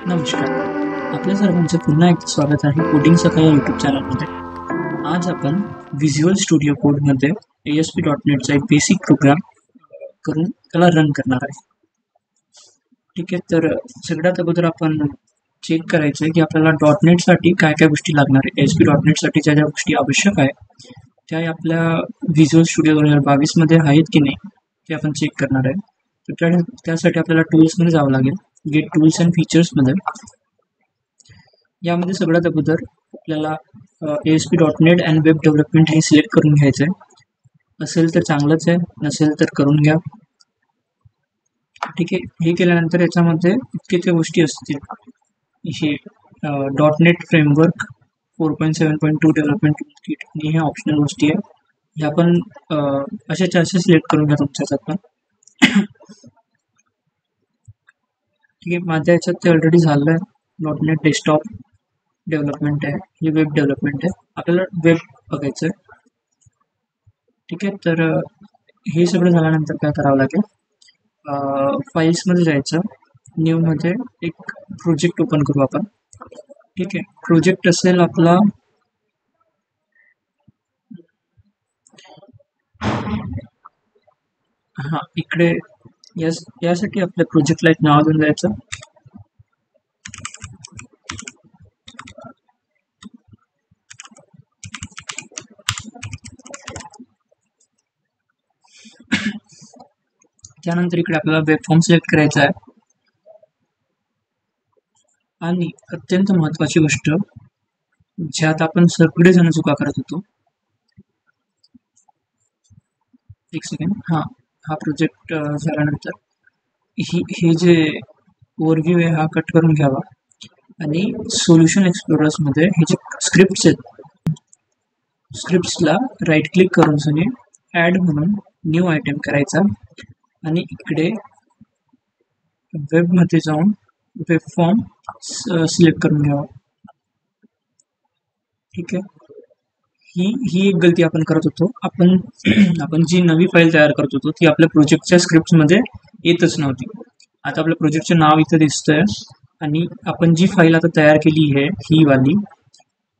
नमस्कार. आपल्या सर्वांचं पुन्हा एकदा स्वागत आहे कोडिंग सखा या यूट्यूब चॅनलमध्ये. आज आपण व्हिज्युअल स्टुडिओ कोडमध्ये ASP.NETचा एक बेसिक प्रोग्राम करून त्याला रन करणार आहे. ठीक आहे, तर सगळ्यात अगोदर आपण चेक करायचं आहे की आपल्याला .NETसाठी काय काय गोष्टी लागणार आहे. ASP.NETसाठी ज्या ज्या गोष्टी आवश्यक आहे त्या आपल्या व्हिज्युअल स्टुडिओ 2022 मध्ये आहेत की नाही ते आपण चेक करणार आहे. तर त्यासाठी आपल्याला टूल्समध्ये जावं लागेल. गेट टूल्स अँड फीचर्समध्ये यामध्ये सगळ्यात अगोदर आपल्याला ASP.NET अँड वेब डेव्हलपमेंट हे सिलेक्ट करून घ्यायचं आहे. असेल तर चांगलंच आहे, नसेल तर करून घ्या. ठीक आहे, हे केल्यानंतर याच्यामध्ये इतके त्या गोष्टी असतील. हे .NET फ्रेमवर्क 4.7.2 डेव्हलपमेंट किट आणि हे ऑप्शनल गोष्टी आहे. ह्या पण अशाच्या असे सिलेक्ट करून घ्या तुमच्या पण. ठीक आहे, माझ्या याच्यात ते ऑलरेडी झालं आहे. .NET डेस्कटॉप डेव्हलपमेंट आहे, हे वेब डेव्हलपमेंट आहे. आपल्याला वेब बघायचं आहे. ठीक आहे, तर हे सगळं झाल्यानंतर काय करावं लागेल, फाईल्समध्ये जायचं. न्यूमध्ये एक प्रोजेक्ट ओपन करू आपण. ठीक आहे, प्रोजेक्ट असेल आपला इकडे यासाठी आपल्या प्रोजेक्टला एक नाव देऊन द्यायचं. त्यानंतर इकडे आपल्याला वेब फॉर्म सिलेक्ट करायचा आहे. आणि अत्यंत महत्त्वाची गोष्ट ज्यात आपण सगळेजण चुका करत होतो. एक सेकंड. हा प्रोजेक्ट झाल्यानंतर हे जे ओव्हरव्ह्यू आहे हा कट करून घ्यावा आणि सोल्युशन एक्सप्लोरर्समध्ये हे जे स्क्रिप्ट्स आहेत, स्क्रिप्ट्सला राईट क्लिक करून सनी ॲड म्हणून न्यू आयटम करायचा आणि इकडे वेबमध्ये जाऊन वेब फॉर्म सिलेक्ट करून घ्यावा. ठीक आहे, ही एक गलती आपण करत होतो. आपण जी नवी फाईल तयार करत होतो ती आपल्या प्रोजेक्टच्या स्क्रिप्टमध्ये येतच नव्हती. आता आपल्या प्रोजेक्टचं नाव इथं दिसतंय आणि आपण जी फाईल आता तयार केली आहे ही वाली,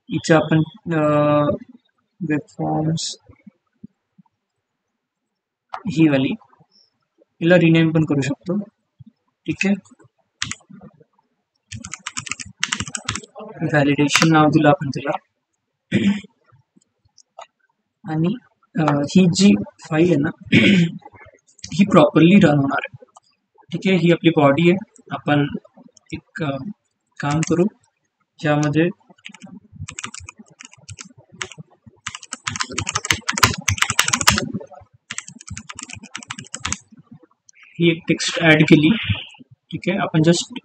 हिचं आपण वेब फॉर्म्स ही वाली हिला रिनेम पण करू शकतो. ठीक आहे, व्हॅलिडेशन नाव दिलं आपण त्याला. आणि ही जी फाईल आहे ना ही प्रॉपरली रन होणार आहे. ठीक आहे, ही आपली बॉडी आहे. आपण एक काम करू, ज्यामध्ये ही एक टेक्स्ट ॲड केली. ठीक आहे, आपण जस्ट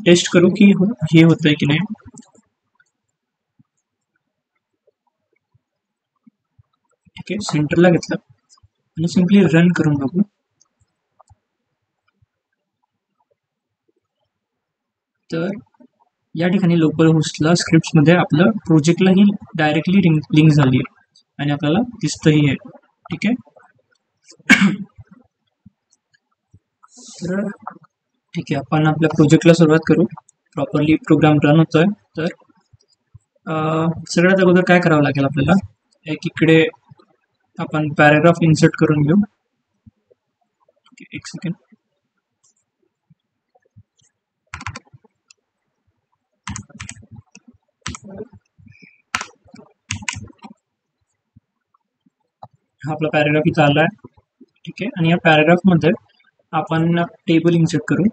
टेस्ट करू की हे होतंय की नाही. ठीक आहे, सेंटरला घेतलं आणि सिम्पली रन करून बघू. तर या ठिकाणी लोकल होस्टला स्क्रिप्ट्समध्ये आपलं प्रोजेक्टला ही डायरेक्टली लिंक झाली आहे आणि आपल्याला दिसतंही आहे. ठीक आहे, तर ठीक आहे, आपण आपल्या प्रोजेक्टला सुरुवात करू. प्रॉपरली प्रोग्राम रन होतोय. तर सगळ्यात अगोदर काय करावं लागेल आपल्याला, एक इकडे आपण पॅराग्राफ इन्सर्ट करून घेऊ. एक सेकंड. हा आपला पॅराग्राफ इथं आला आहे. ठीक आहे, आणि या पॅराग्राफमध्ये आपण टेबल इन्सर्ट करू.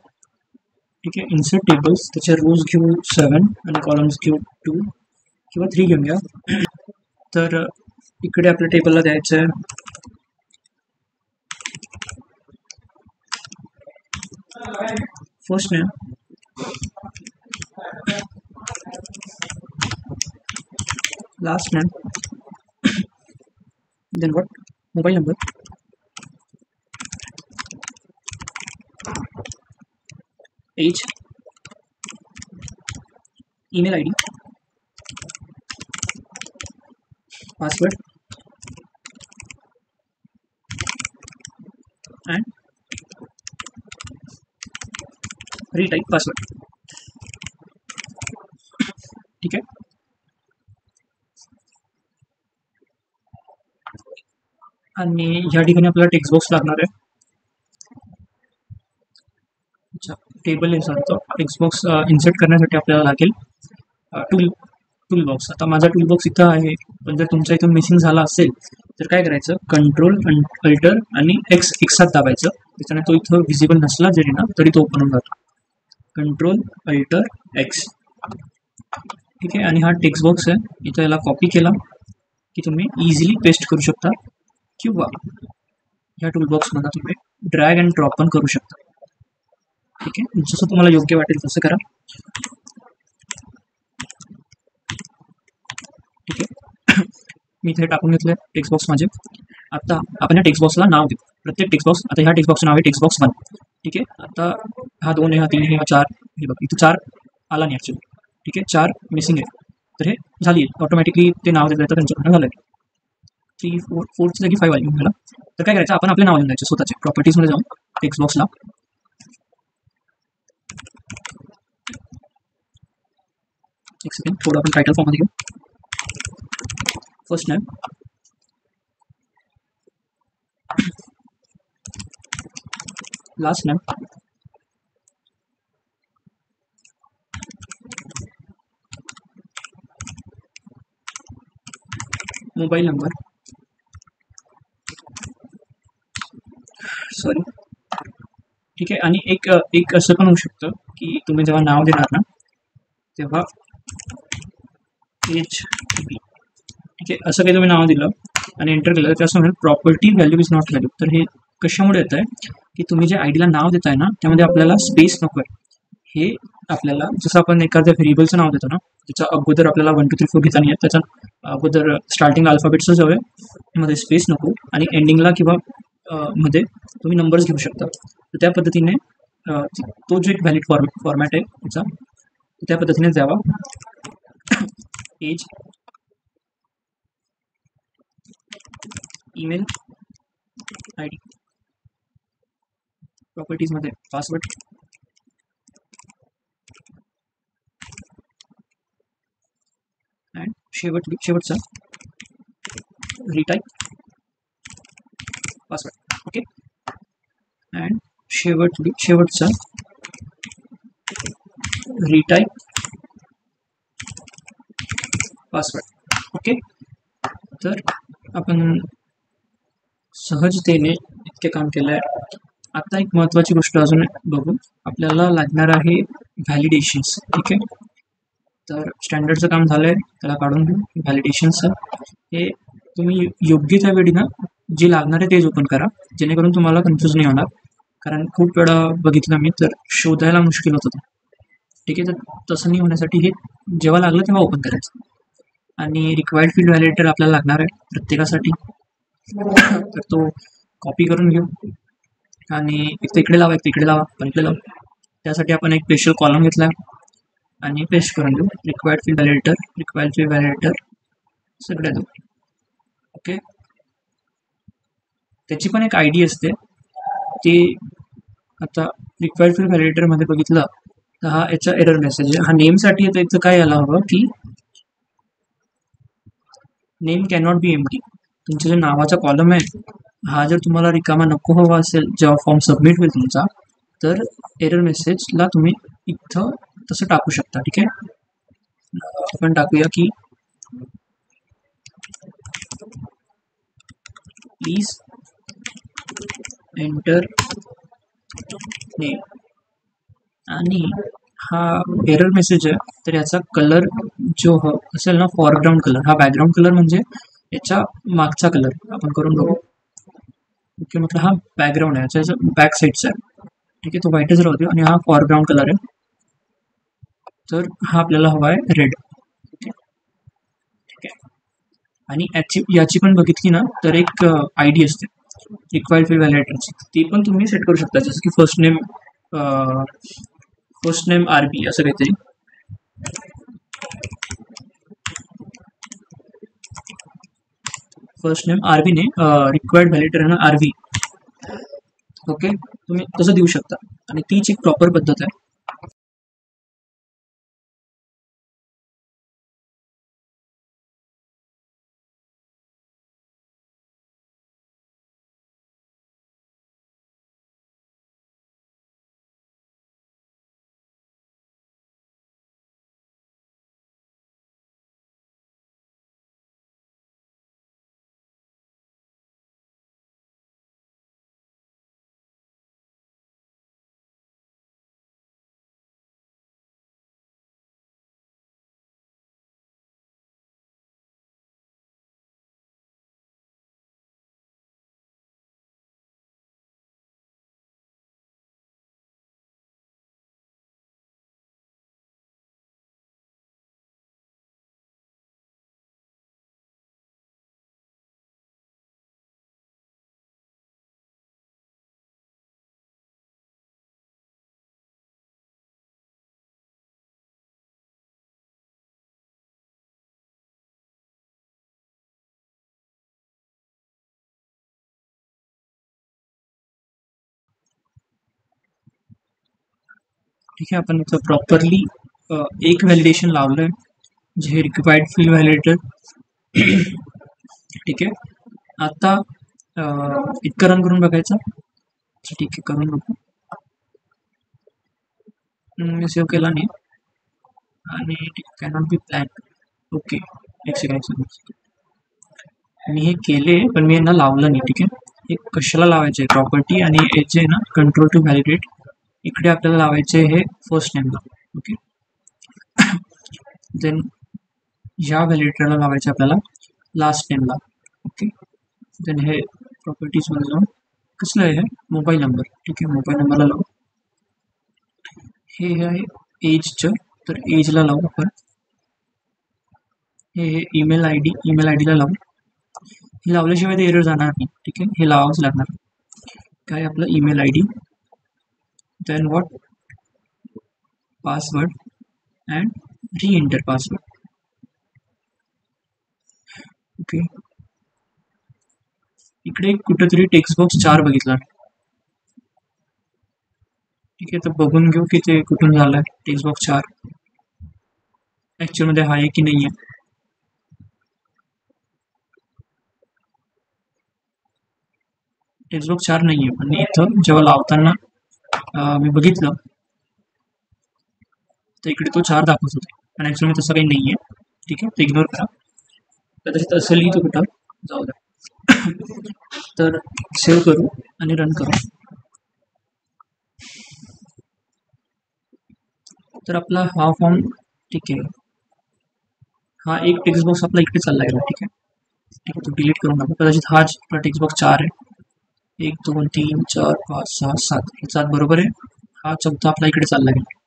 ठीक आहे, इन्सर्ट टेबल्स, त्याचे रोज घेऊ 7 आणि कॉलम्स घेऊ 2 किंवा 3 घेऊया. तर इकडे आपल्या टेबलला द्यायचं आहे first name, last name, then what, mobile number, age, email ID, password and retype password. ठीक आहे. आणि या ठिकाणी आपल्याला टेक्स्ट बॉक्स लागणार आहे. Table insert text box insert करण्यासाठी आपल्याला लागेल टूल बॉक्स. आता माझा टूल बॉक्स इथं आहे, पण जर तुमच्या इथून मिसिंग झाला असेल तर काय करायचं, कंट्रोल अल्टर आणि एक्स एकसाथ दाबायचं. त्याच्याने तो इथं व्हिजिबल नसला जरी ना तरी तो ओपन होऊन जातो. Control alter x. ठीक आहे. आणि हा टेक्स्ट बॉक्स आहे, इथं याला कॉपी केला की तुम्ही इझिली पेस्ट करू शकता, किंवा या टूल बॉक्समध्ये तुम्ही ड्रॅग अँड ड्रॉप पण करू शकता. ठीक आहे. जसं तुम्हाला योग्य वाटेल तसं करा. ठीक आहे. मी इथे टाकून घेतलं टेक्स्ट बॉक्स माझे. आता आपण या टेक्स्ट बॉक्सला नाव देऊ. प्रत्येक टेक्स्ट बॉक्स, आता ह्या टेक्स्ट बॉक्सचं नाव आहे टेक्स्ट बॉक्स 1. ठीक आहे. आता हा 2 आहे, हा 3 आहे, हा 4, हे बघ इथं 4 आला नाही ॲक्च्युली. ठीक आहे. 4 मिसिंग आहे, तर हे झाली ऑटोमॅटिकली ते नाव देत येतं त्यांच्याकडनं झालं. 3 4ची जागी 5 आली मला. तर काय करायचं, आपण आपले नाव लिहून द्यायचे स्वतःचे. प्रॉपर्टीजमध्ये जाऊन टेक्स्ट बॉक्सला एक सेकंड, थोडं आपण टायटल फॉर्ममध्ये घेऊ. First name, last name, mobile number, sorry. ठीक आहे. आणि एक असं पण होऊ शकतं की तुम्ही जेव्हा नाव देणार ना तेव्हा एच बी, ठीक आहे, असं काही तुम्ही नाव दिलं आणि एंटर केलं तर असं म्हणेल property value is not value. तर हे कशामुळे येत आहे की तुम्ही जे आयडीला नाव देताय ना त्यामध्ये आपल्याला स्पेस नको आहे. हे आपल्याला जसं आपण एखाद्या व्हेरिएबलचं नाव देतो ना, त्याच्या अगोदर आपल्याला 1 2 3 4 घेता नाही येत. त्याच्या अगोदर स्टार्टिंग अल्फाबेट्सच हवं आहे, मध्ये स्पेस नको, आणि एंडिंगला किंवा मध्ये तुम्ही नंबर्स घेऊ शकता. तर त्या पद्धतीने तो जो एक व्हॅलिड फॉर्मॅट आहे त्याचा, त्या पद्धतीने द्यावा. एज, ईमेल आय डी, प्रॉपर्टीजमध्ये पासवर्ड, अँड शेवटचा रिटाईप पासवर्ड. ओके. अँड शेवटचा रिटाईप पासवर्ड. ओके. तर आपण सहजतेने इतके काम केलं आहे. आता एक महत्त्वाची गोष्ट अजून बघू, आपल्याला लागणार आहे व्हॅलिडेशन्स. ठीक आहे. तर स्टँडर्डचं काम झालं आहे, त्याला काढून घेऊ. व्हॅलिडेशन्सचं हे तुम्ही योग्य त्या वेळी ना जे लागणार आहे तेच ओपन करा, जेणेकरून तुम्हाला कन्फ्यूज नाही होणार. कारण खूप वेळा बघितलं मी तर शोधायला मुश्किल होत होतं. ठीक आहे. तर तसं नाही होण्यासाठी हे जेव्हा लागलं तेव्हा ओपन करायचं. आणि रिक्वायर्ड फील्ड व्हॅलिडेटर आपल्याला लागणार आहे प्रत्येकासाठी. तर तो कॉपी करून घेऊ आणि एक तर इकडे लावा, एक तिकडे लावा, पण इकडे लावा. त्यासाठी आपण एक स्पेशल कॉलम घेतला आणि पेस्ट करून घेऊ. रिक्वायर्ड फील्ड व्हॅलिडेटर सगळ्या देऊ. ओके. त्याची पण एक आय डी असते. ती आता रिक्वायर्ड फील्ड व्हॅलिडेटरमध्ये बघितलं तर हा याचा एरर मेसेज आहे. हा नेमसाठी येतं. याचं काय यायला हवं की नेम कॅनॉट बी एम्प्टी. तुमच्या जे नावाचा कॉलम आहे हा जर तुम्हाला रिकामा नको हवा असेल जेव्हा फॉर्म सबमिट होईल तुमचा, तर एरर मेसेजला तुम्ही इथं तसं टाकू शकता. ठीक आहे. आपण टाकूया की प्लीज एंटर नेम. आणि हा एरर मेसेज आहे, तर याचा कलर जो असेल ना फॉरग्राऊंड कलर, हा बॅकग्राऊंड कलर म्हणजे याच्या मागचा कलर आपण करून बघू. ओके. म्हटलं हा बॅकग्राऊंड आहे, याच्या बॅक साईडचा आहे. ठीक आहे. तो व्हाईटच राहतो आणि हा फॉरग्राऊंड कलर आहे. तर हा आपल्याला हवा आहे रेड. ठीक आहे. आणि याची पण बघितली ना तर एक आय डी असते रिक्वायर्ड फील्ड व्हॅलिडेटरची, ती पण तुम्ही सेट करू शकता. जसं की फर्स्ट नेम RB असं काहीतरी. फर्स्ट नेम RB ने रिक्वायर्ड व्हॅलिडेटर आहे ना RV. ओके. तुम्ही तसं देऊ शकता आणि तीच एक प्रॉपर पद्धत आहे. ठीक आहे. आपण इथं प्रॉपरली एक व्हॅलिडेशन लावलंय, जे हे रिक्वायर्ड फील्ड व्हॅलिडेटर. ठीक आहे. आता इतकं रन करून बघायचं. ठीक आहे, करून बघू. मी सेव्ह केला नाही आणि कॅनॉट बी प्लॅन. ओके, एक सेकंड. मी हे केले पण मी यांना लावलं नाही. ठीक आहे. हे कशाला लावायचे? प्रॉपर्टी आणि याचे ना कंट्रोल टू व्हॅलिडेट. इकडे आपल्याला लावायचे हे फर्स्ट नेमला. ओके. देन ह्या व्हॅलिडेटरला लावायचे आपल्याला लास्ट नेमला. ओके. देन हे प्रॉपर्टीजमध्ये जाऊन कसलं आहे? Mobile number. ठीक आहे, मोबाईल नंबरला लावू. हे आहे एजचं, तर एजला लावू आपण. हे ईमेल आय डीला लावू. हे लावल्याशिवाय ते एरर जाणार नाही. ठीक आहे, हे लावावंच लागणार. काय आपलं email I D, then what, password and re enter password. Okay. इकडे कुठेतरी टेक्स्ट बॉक्स 4 बघितला. ठीक आहे, तर बघून घेऊ की ते कुठून झालंय. टेक्स्ट बॉक्स 4 ॲक्च्युअलमध्ये आहे की नाही आहे. टेक्स्ट बॉक्स 4 नाही आहे, पण इथं जेव्हा लावताना मी बघितलं तर इकडे तो 4 दाखवत होते, पण ॲक्च्युअली तसं काही नाही आहे. ठीक आहे, ते इग्नोर करा. कदाचित असेल तो कुठं, जाऊ द्या. तर सेव्ह करू आणि रन करू. तर आपला हा फॉर्म, ठीक आहे, हा एक टेक्स्ट बॉक्स आपला इकडे चालला गेला. ठीक आहे. ठीक आहे, तो डिलीट करून टाकू. कदाचित हा टेक्स्ट बॉक्स 4 आहे. 1 2 3 4 5 6 7 हे 7 बरोबर आहे. हा चौथा आपला इकडे चालला गेला.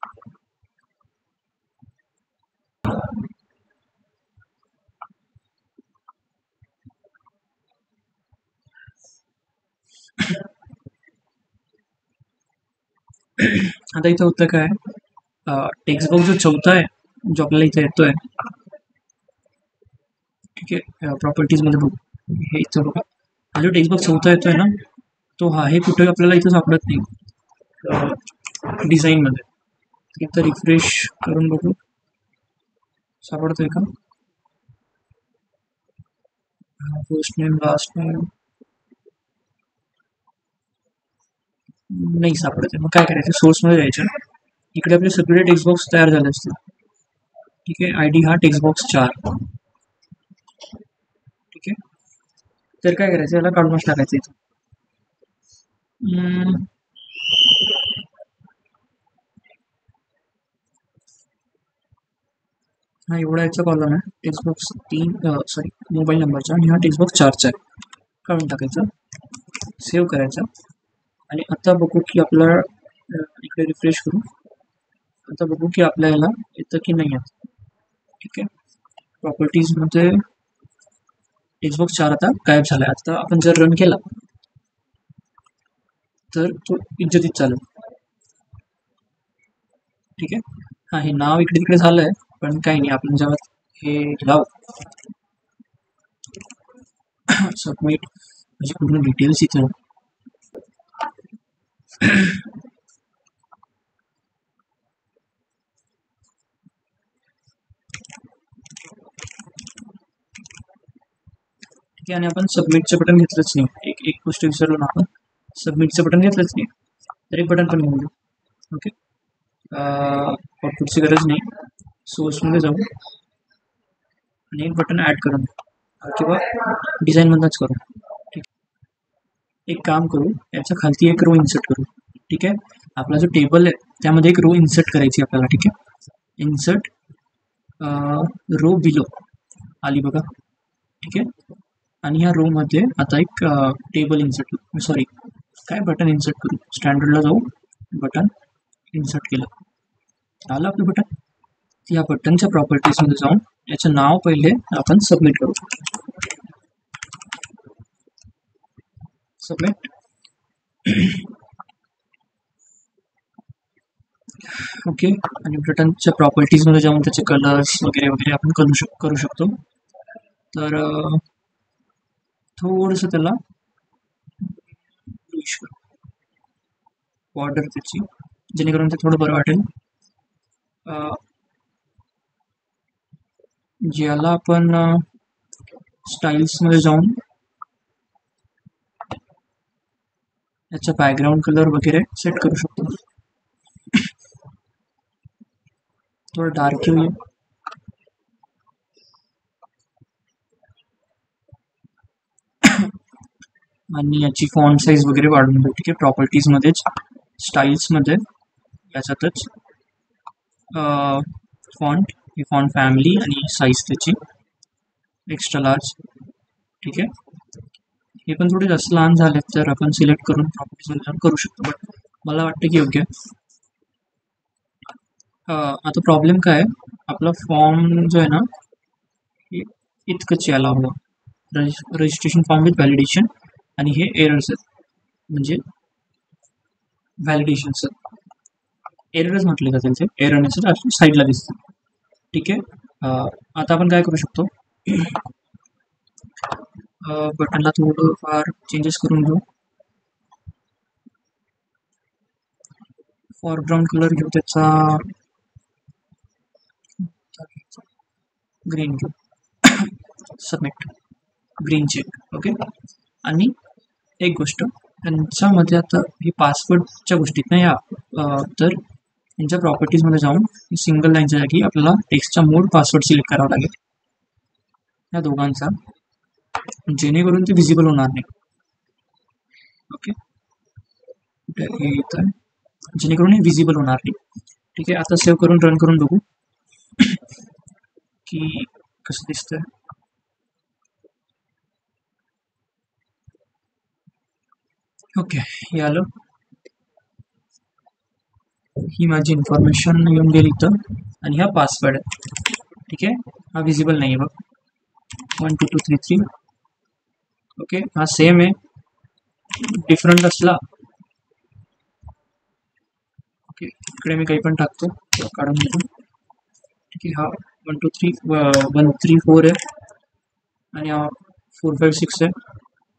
आता इथं होतं काय? टेक्स्ट बॉक्स जो चौथा आहे, जो आपल्याला इथे येतोय. ठीक आहे, प्रॉपर्टीजमध्ये बघू. हे इथं बघा, हा जो टेक्स्ट बॉक्स चौथा येतोय ना, तो हा हे कुठे आपल्याला इथं सापडत नाही डिझाईनमध्ये. इथं रिफ्रेश करून बघू, सापडतोय का? फर्स्ट नेम, लास्ट नेम नाही सापडत आहे. मग काय करायचं? सोर्समध्ये जायचं. इकडे आपले सगळे टेक्स्ट बॉक्स तयार झाले असतील. ठीक आहे, आय डी हा टेक्स्ट बॉक्स 4. ठीक आहे, तर काय करायचं? याला काढूनच टाकायचं इथं. हा एवढा याचा कॉलम आहे. टेक्स्ट बॉक्स 3 मोबाईल नंबरचा, आणि हा टेक्स्ट बॉक्स 4चा आहे. काढून टाकायचं, सेव्ह करायचं. आणि आता बघू की आपला इकडे रिफ्रेश करू. आता बघू की आपल्याला येतं की नाही येत. ठीक आहे, प्रॉपर्टीजमध्ये टेक्स्ट बॉक्स 4 आता गायब झाला. आता आपण जर रन केला तर तो इज्जतीत चालेल. ठीक आहे. हा, हे नाव इकडे तिकडे झालंय, पण काही नाही. आपण जेव्हा हे लावू सबमिट, म्हणजे पूर्ण डिटेल्स इथं. ठीक आहे, आणि आपण सबमिटचं बटन घेतलंच नाही. एक गोष्ट विसरलो ना, आपण सबमिटचं बटन घेतलंच नाही. तर एक बटन पण घेऊन घेऊ. ओके, आउटपुटची गरज नाही. सोर्समध्ये जाऊ आणि एक बटन ॲड करून किंवा डिझाईनमधनंच करू. ठीक, एक काम करू, याच्या खालती एक रो इन्सर्ट करू. ठीक आहे, आपला जो टेबल आहे त्यामध्ये एक रो इन्सर्ट करायची आपल्याला. ठीक आहे, इन्सर्ट रो बिलो आली बघा. ठीक आहे, आणि ह्या रो मध्ये आता एक टेबल इन्सर्ट, सॉरी काय बटन इन्सर्ट करू. स्टँडर्डला जाऊ, बटन इन्सर्ट केलं, आलं आपलं बटन. या बटनच्या प्रॉपर्टीजमध्ये जाऊन याचं नाव पहिले आपण सबमिट करू. सबमिट. ओके, आणि बटनच्या प्रॉपर्टीजमध्ये जाऊन त्याचे कलर्स वगैरे वगैरे आपण करू शकतो. तर थोडंसं त्याला बॉर्डर त्याची, जेणेकरून ते थोडं बरं वाटेल. ज्याला आपण स्टाईल्स मध्ये जाऊन याचा बॅकग्राऊंड कलर वगैरे सेट करू शकतो. थोडं डार्क येईल आणि याची फॉन्ट साईज वगैरे वाढवून देऊ. ठीक आहे, प्रॉपर्टीज मध्येच स्टाईल्स मध्ये याच्यातच फॉन्ट, ही फॉन्ट फॅमिली आणि साईज त्याची एक्स्ट्रा लार्ज. ठीक आहे, हे पण थोडे जास्त लहान झालेत तर आपण सिलेक्ट करून प्रॉपर्टीज मध्ये करू शकतो, बट मला वाटतं की योग्य. आता प्रॉब्लेम काय आहे, आपला फॉर्म जो आहे ना हे इतकंच यायला हवं, रजिस्ट्रेशन फॉर्म विथ व्हॅलिडेशन, आणि हे एरर्स आहेत, म्हणजे व्हॅलिडेशन्स एररच म्हटले जातील, ते एरर नसेल साईडला दिसतं. ठीक आहे, आता आपण काय करू शकतो, बटनला थोडं फार चेंजेस करून घेऊ. फॉरग्राऊंड कलर घेऊ त्याचा ग्रीन घेऊ. Submit, green check. ओके, आणि एक गोष्ट त्यांच्यामध्ये आता ही पासवर्डच्या गोष्टीत नाही या, तर यांच्या प्रॉपर्टीजमध्ये जाऊन सिंगल लाईनच्या जागी आपल्याला टेक्स्टचा मोड पासवर्ड सिलेक्ट करावा लागेल या दोघांचा, जेणेकरून ते व्हिजिबल होणार नाही. ओके, कुठे येत आहे, जेणेकरून हे व्हिजिबल होणार नाही. ठीक आहे, आता सेव्ह करून रन करून बघू की कसं दिसतंय. ओके, हे आलं. ही माझी इन्फॉर्मेशन येऊन गेली इथं, आणि हा पासवर्ड आहे. ठीक आहे, हा व्हिजिबल नाही आहे बघ, 1 2 2 3 3. ओके, हा सेम आहे, डिफरंट असला. ओके, इकडे मी काही पण टाकतो, काढून घेतो. ठीक आहे, हा 1 2 3 1 3 4 आहे, आणि हा 4 5 6 आहे.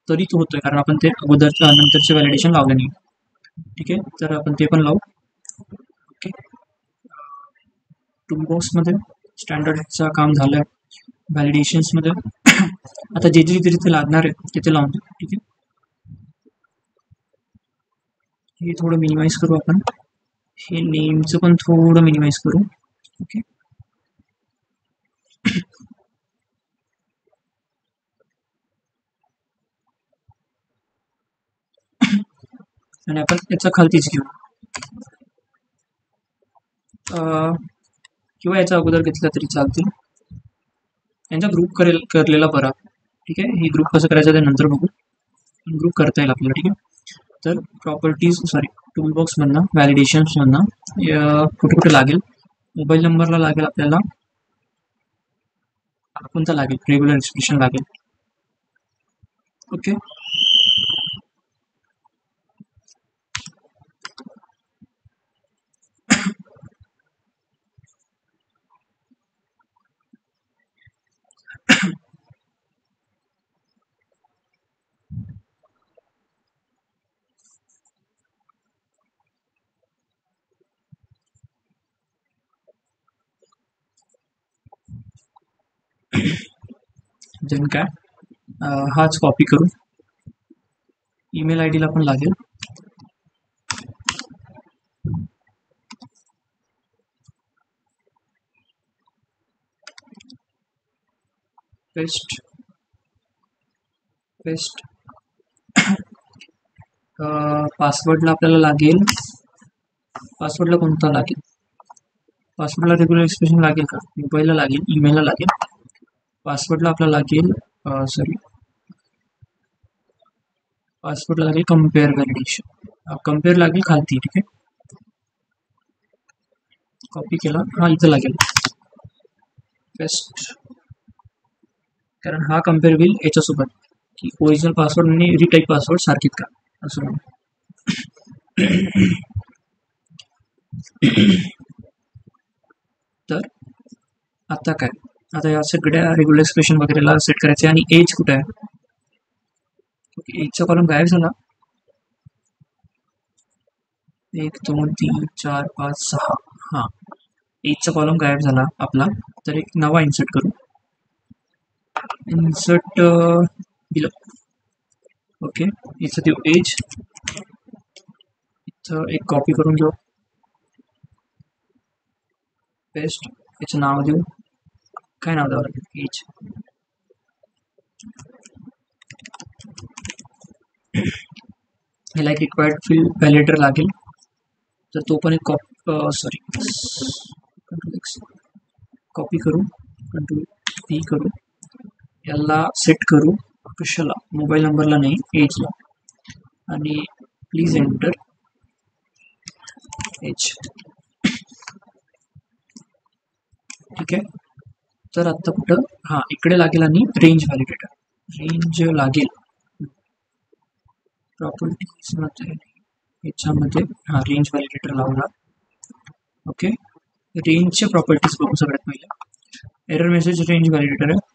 तरी तो होतोय कारण आपण ते अगोदरच्या नंतरचे व्हॅलिडेशन लावले नाही. ठीक आहे, तर आपण ते पण लावू. ओके, टूलबॉक्समध्ये स्टँडर्डचं काम झालं आहे. व्हॅलिडेशन्समध्ये आता जे जे तिथे लागणार आहे तिथे लावून देऊ. ठीक आहे, हे थोडं मिनिमाइज करू आपण, हे नेमचं पण थोडं मिनिमाइज करू. ओके, आणि आपण याचा खालतीच घेऊ, किंवा याचा अगोदर घेतला तरी चालतील. यांचा ग्रुप करलेला बरा. ठीक आहे, ही ग्रुप कसं करायचं ते नंतर बघू, ग्रुप करता येईल आपल्याला. ठीक आहे, तर प्रॉपर्टीज टूलबॉक्समधनं व्हॅलिडेशन्समधनं कुठे कुठे लागेल, मोबाईल नंबरला लागेल आपल्याला, कोणता लागेल, रेग्युलर एक्सप्रेशन लागेल. ओके, देन काय, हाच कॉपी करू, ईमेल आय डीला पण लागेल. पेस्ट पेस्ट, पासवर्डला आपल्याला लागेल, पासवर्डला कोणता लागेल, पासवर्डला रेग्युलर एक्सप्रेशन लागेल का, मोबाईलला लागेल, ईमेलला लागेल. पासवर्डला आपल्याला लागेल, पासवर्डला लागेल कम्पेअर व्हॅलिडेशन, कम्पेअर लागेल खालती. ठीक आहे, कॉपी केला, हा इथं लागेल पेस्ट, कारण हा कम्पेअर होईल याच्यासोबत की ओरिजिनल पासवर्ड आणि रिटाईप पासवर्ड सारखीत का असं. तर आता काय, आता या सगळ्या रेग्युलर एक्सप्रेशन वगैरेला सेट करायचे, आणि एज कुठे आहे. ओके, एजचा कॉलम गायब झाला. 1 2 3 4 5 6, हां एजचा कॉलम गायब झाला आपला, तर एक नवा इन्सर्ट करू. Insert below. ओके, इथं देऊ एज, इथं एक कॉपी करून घेऊ, पेस्ट, याचं नाव देऊ, काय नाव द्यावं लागेल, एज. ह्याला एक रिक्वायर्ड फील्ड व्हॅलिडेटर लागेल, तर तो पण एक कॉपी करू, कंट्रोल पी करू, याला सेट करू कशाला, मोबाईल नंबरला नाही, एजला, आणि प्लीज एंटर एज. ठीक आहे, तर आता कुठं, हां इकडे लागेल, आणि रेंज व्हॅलिडेटर, रेंज लागेल प्रॉपर्टीजमध्ये, याच्यामध्ये हां रेंज व्हॅलिडेटर लावला. ओके, रेंजच्या प्रॉपर्टीज बघू सगळ्यात पहिले. एरर मेसेज रेंज व्हॅलिडेटर आहे.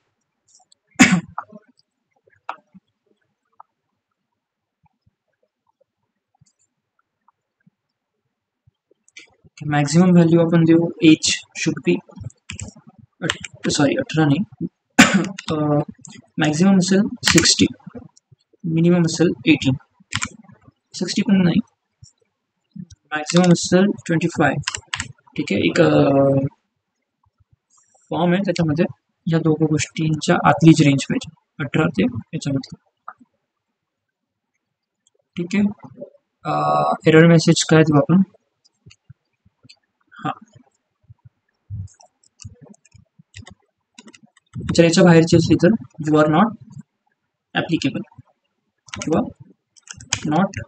मॅक्झिमम व्हॅल्यू आपण देऊ एज शुड बी, सॉरी 18 नाही, मॅक्झिमम असेल 60, मिनिमम असेल 18, 60 पण नाही, मॅक्झिमम असेल 25. ठीक आहे, एक फॉर्म आहे, त्याच्यामध्ये या दोघं गोष्टींच्या आतलीच रेंज पाहिजे, 18 ते याच्यामध्ये. ठीक आहे, एरर मेसेज काय देऊ आपण, हां जर याच्या बाहेरची असली तर यू आर नॉट ॲप्लिकेबल किंवा नॉट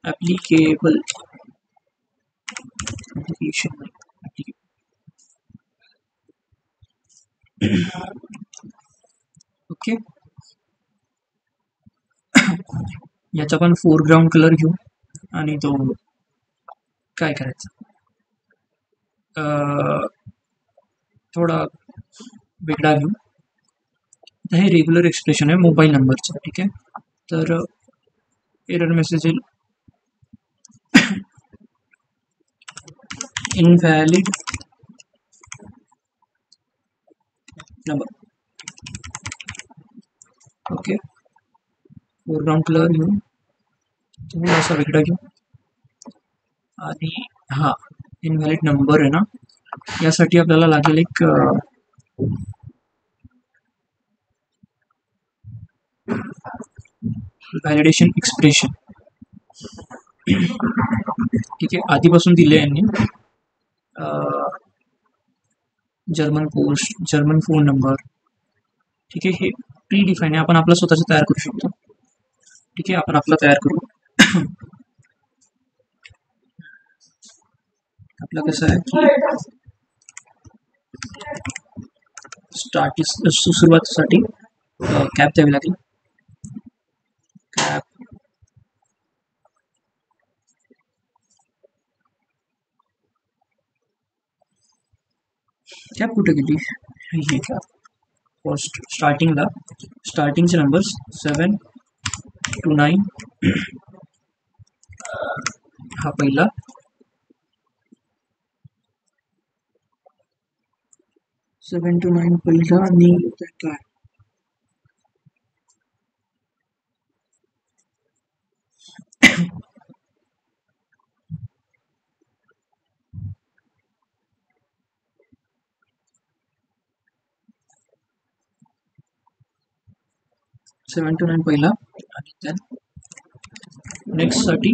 ॲप्लिकेबल, ॲप्लिकेशन नाही, ओके. याचा पण फोरग्राऊंड कलर घेऊ, आणि तो काय करायचा, थोडा वेगळा घेऊ. हे रेग्युलर एक्सप्रेशन आहे मोबाईल नंबरचं. ठीक आहे, तर एरर मेसेज येईल, invalid number. Okay, foreground colour घेऊ, थोडासा वेगळा घेऊ, आणि हां इनव्हॅलिड नंबर आहे ना, यासाठी आपल्याला लागेल एक व्हॅलिडेशन एक्सप्रेशन. ठीक आहे, आधीपासून दिले यांनी, German post, German phone number. ठीक आहे, हे प्री डिफाईन आहे, आपण आपला स्वतःचा तयार करू शकतो. ठीक आहे, आपण आपला तयार करू. आपला कसं आहे की सुरुवातीसाठी कॅप द्यावी लागेल, कॅप कॅप कुठे गेली, हे कॅप फर्स्ट स्टार्टिंगला, स्टार्टिंगचे नंबर्स 7 to 9, हा पहिला, 7 to 9 पहिला, आणि काय 7 to 9 पहिला, आणि then नेक्स्ट साठी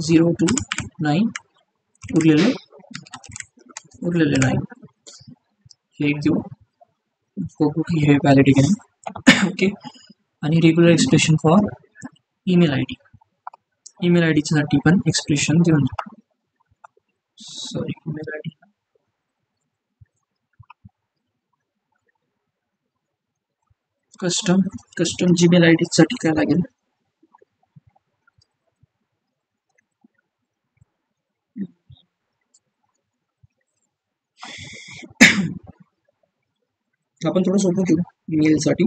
0 to 9 उरलेले 9 हे एक देऊ, बघू की हे व्हॅलिड आहे की नाही. ओके, आणि regular expression for email I D, email I डीसाठी पण एक्सप्रेशन देऊन देऊ. Sorry, email I D custom Gmail I डीसाठी काय लागेल, आपण थोडं सोपं घेऊ ईमेलसाठी.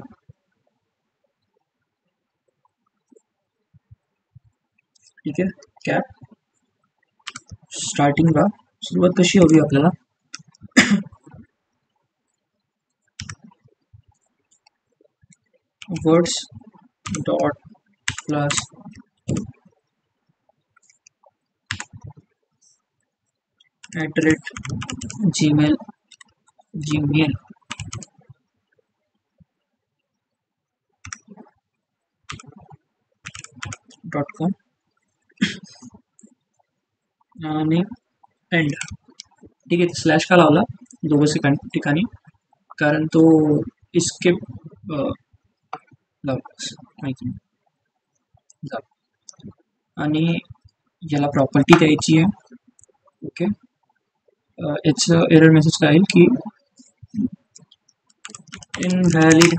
ठीक आहे, कॅप स्टार्टिंगला सुरुवात कशी हवी आपल्याला, words dot plus @gmail .com आणि एंड. ठीक आहे, स्लॅश का लावला दोघं ठिकाणी, कारण तो इस्केप माहिती नाही. आणि याला प्रॉपर्टी द्यायची आहे. ओके, याचं एरर मेसेज काय येईल की इनव्हॅलिड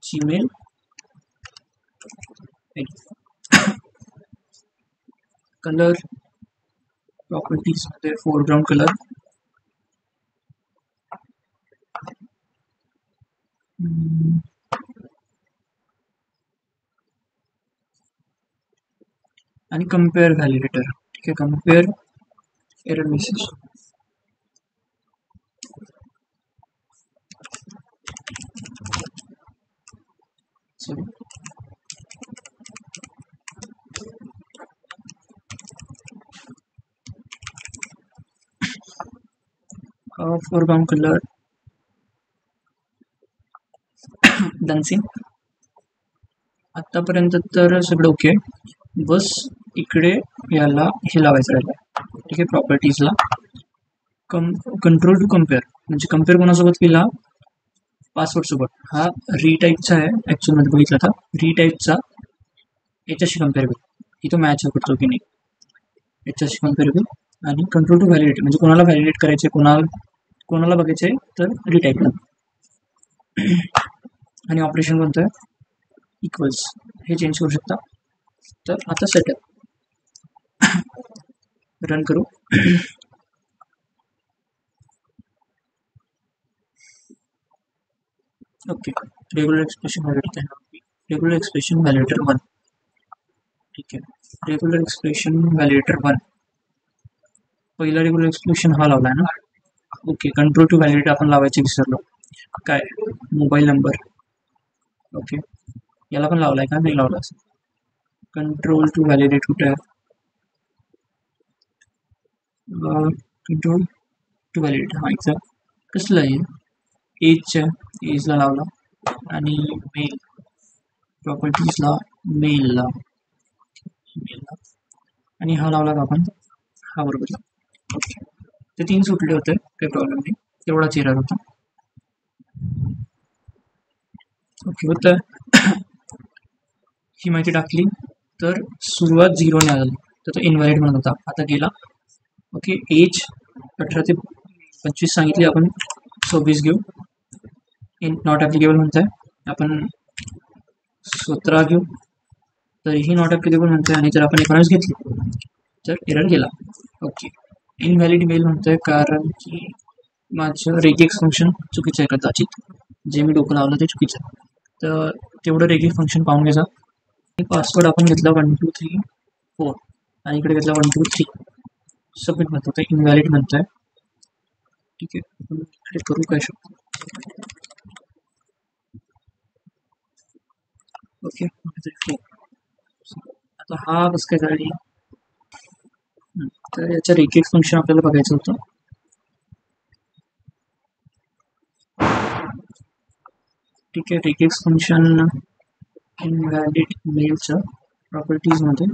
जीमेल कलर प्रॉपर्टीज मध्ये फोरग्राउंड कलर आणि कम्पेअर व्हॅलिडेटर. ठीक आहे, compare error message foreground colour dancing. आतापर्यंत तर सगळं ओके, बस इकडे याला हे लावायचं राहिलं. ठीक आहे, प्रॉपर्टीजला कंट्रोल टू कम्पेअर, म्हणजे कम्पेअर कोणासोबत केला, पासवर्ड सोबत. हा रीटाईपचा आहे ऍक्च्युअल मध्ये बघितला था, रीटाईपचा याच्याशी कम्पेअरेबल की तो मॅच करतो की नाही, याच्याशी कम्पेअरेबल. आणि कंट्रोल टू व्हॅलिडेट म्हणजे कोणाला व्हॅलिडेट करायचे, कोणाला बघायचे तर रीटाईपला. आणि ऑपरेशन कोणतं आहे, इक्वल्स, हे चेंज करू शकता. तर आता सेटअप रन करू. Okay, regular expression validator 1. ठीक आहे, रेग्युलर एक्सप्रेशन व्हॅलिडेटर 1. पहिला रेग्युलर एक्सप्रेशन हा लावला आहे ना. ओके, कंट्रोल टू व्हॅलिडेट आपण लावायचे विसरलो. काय, मोबाईल नंबर. ओके, याला पण लावलाय का, नाही लावला. कंट्रोल टू व्हॅलिडेट कुठे आहे, कंट्रोल टू व्हॅलिडेट हा इथं कसलं आहे, एजला लावला. आणि मेल प्रॉपर्टीजला मेलला आणि हा लावला का आपण, हा बरोबर. ओके, ते 3 सुटले होते, काही प्रॉब्लेम नाही, तेवढाच एरर होता. ओके, होतं. ही माहिती टाकली तर सुरुवात 0 ने आली, तर तो इनव्हॅलिड म्हणत होता, आता गेला. ओके, एज 18 ते 25 सांगितली, आपण 26 घेऊ. नॉट ॲप्लिकेबल म्हणत आहे, आपण 17 घेऊ. तरीही नॉट ॲप्लिकेबल म्हणतोय, आणि जर आपण 19 घेतली तर एरर गेला. ओके, इनव्हॅलिड मेल म्हणतोय कारण की माझं रेगेक्स फंक्शन चुकीचं आहे कदाचित, जे मी डोकं लावलं ते चुकीचं आहे. तर तेवढं रेगेक्स फंक्शन पाहून घ्यायचा. पासवर्ड आपण घेतला 1 2 3 4 आणि इकडे घेतला 1 2 3. सबमिट म्हणतो, ते इनव्हॅलिड म्हणतोय. ठीक आहे, आपण इकडे करू काय शकतो. ओके, आता हा कसं काय झाली, तर याचं रेगेक्स फंक्शन आपल्याला बघायचं होतं. ठीक आहे, रेगेक्स फंक्शन इनव्हॅलिड मेलच्या प्रॉपर्टीजमध्ये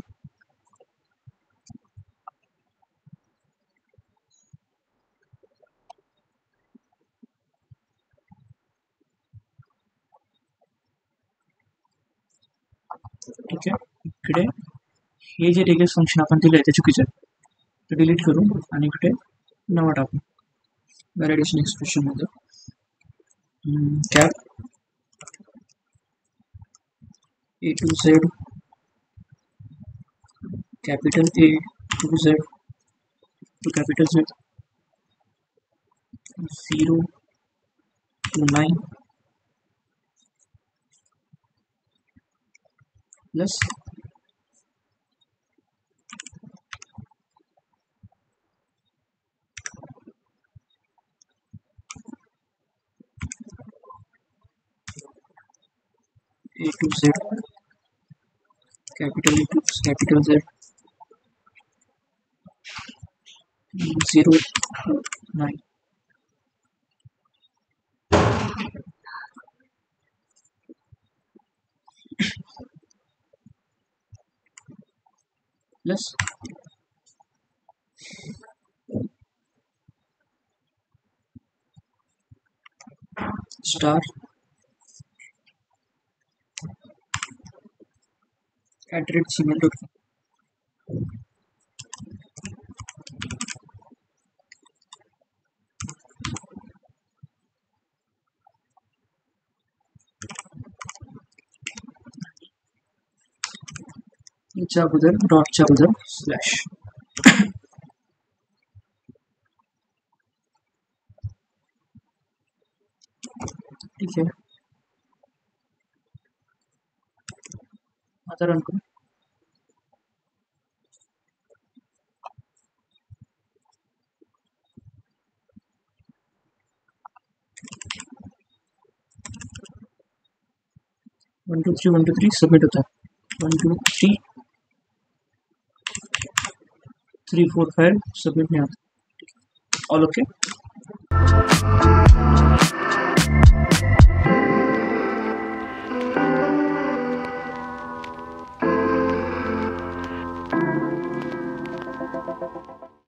ठीक आहे, इकडे हे जे रेगेक्स फंक्शन आपण दिलं आहे ते चुकीचं आहे, ते डिलीट करू आणि इकडे नवा टाकू व्हॅलिडेशन एक्सप्रेशनमध्ये. Cap A to Z capital A to Z to capital Z, 0 to 9 plus A to Z, capital A to capital Z, 0 to 9 plus star @gmail.com. याच्या अगोदर डॉटच्या अगोदर स्लॅश. ठीक आहे, आता रन करू. वन टू थ्री सबमिट होता है. 1 2 3 3 4 5 सबमिट नहीं आता. All okay.